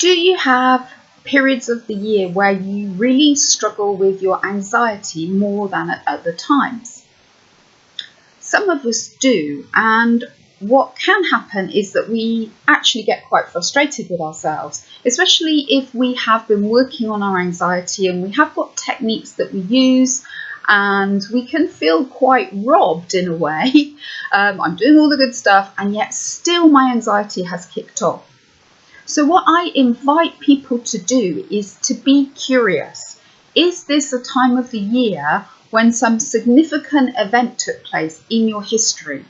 Do you have periods of the year where you really struggle with your anxiety more than at other times? Some of us do, and what can happen is that we actually get quite frustrated with ourselves, especially if we have been working on our anxiety and we have got techniques that we use, and we can feel quite robbed in a way. I'm doing all the good stuff and yet still my anxiety has kicked off. So what I invite people to do is to be curious. Is this a time of the year when some significant event took place in your history?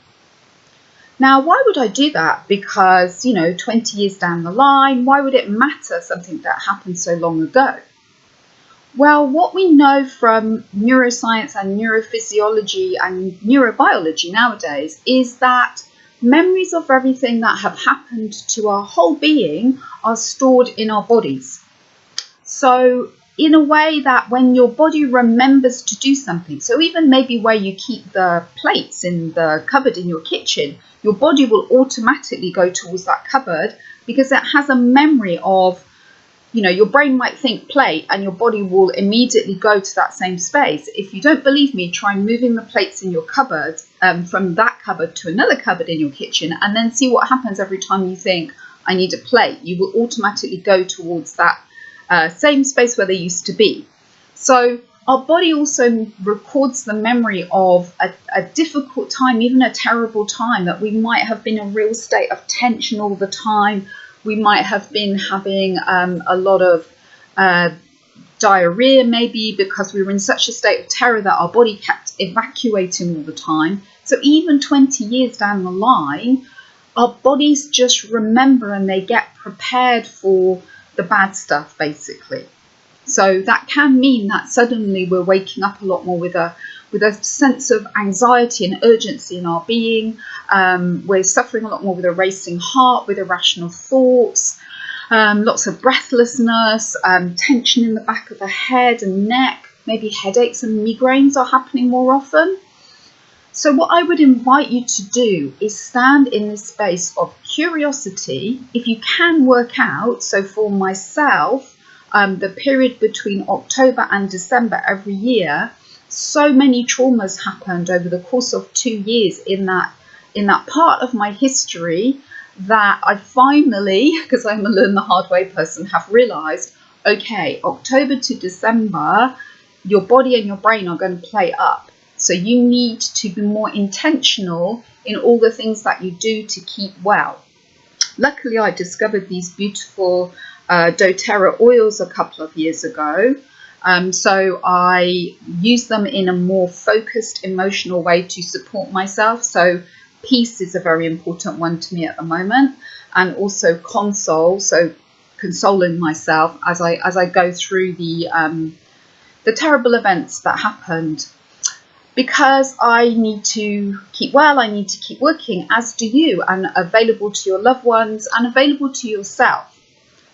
Now, why would I do that? Because, 20 years down the line, why would it matter something that happened so long ago? Well, what we know from neuroscience and neurophysiology and neurobiology nowadays is that memories of everything that have happened to our whole being are stored in our bodies. So in a way that when your body remembers to do something, so even maybe where you keep the plates in the cupboard in your kitchen, your body will automatically go towards that cupboard because it has a memory of, your brain might think plate and your body will immediately go to that same space. If you don't believe me, try moving the plates in your cupboard from that cupboard to another cupboard in your kitchen and then see what happens every time you think, I need a plate. You will automatically go towards that same space where they used to be. So our body also records the memory of a difficult time, even a terrible time, that we might have been in a real state of tension all the time. We might have been having a lot of diarrhea maybe because we were in such a state of terror that our body kept evacuating all the time. So even 20 years down the line, our bodies just remember and they get prepared for the bad stuff, basically. So that can mean that suddenly we're waking up a lot more with a sense of anxiety and urgency in our being. We're suffering a lot more with a racing heart, with irrational thoughts, lots of breathlessness, tension in the back of the head and neck, maybe headaches and migraines are happening more often. So what I would invite you to do is stand in this space of curiosity. If you can work out, so for myself, the period between October and December every year, so many traumas happened over the course of 2 years in that part of my history that I finally, because I'm a learn the hard way person, have realized, okay, October to December, your body and your brain are going to play up. So you need to be more intentional in all the things that you do to keep well. Luckily, I discovered these beautiful doTERRA oils a couple of years ago. So I use them in a more focused, emotional way to support myself. So peace is a very important one to me at the moment, and also console. So consoling myself as I go through the terrible events that happened. Because I need to keep well, I need to keep working, as do you, and available to your loved ones and available to yourself.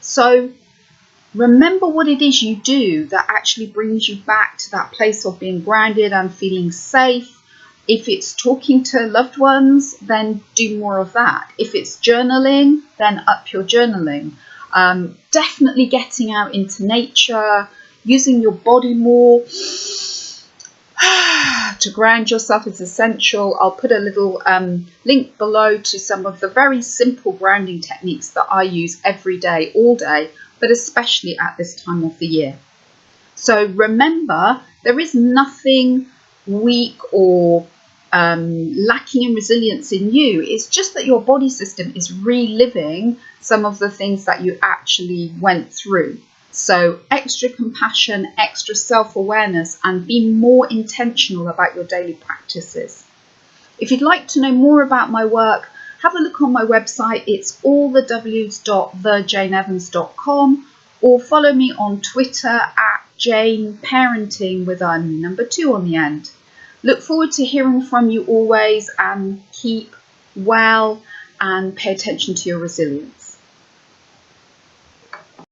So remember what it is you do that actually brings you back to that place of being grounded and feeling safe. If it's talking to loved ones, then do more of that. If it's journaling, then up your journaling. Definitely getting out into nature, using your body more to ground yourself is essential. I'll put a little link below to some of the very simple grounding techniques that I use every day, all day, but especially at this time of the year. So remember, there is nothing weak or lacking in resilience in you. It's just that your body system is reliving some of the things that you actually went through. So extra compassion, extra self-awareness, and be more intentional about your daily practices. If you'd like to know more about my work, have a look on my website. It's allthews.thejaneevans.com, or follow me on Twitter at JaneParenting with a number 2 on the end. Look forward to hearing from you always, and keep well and pay attention to your resilience.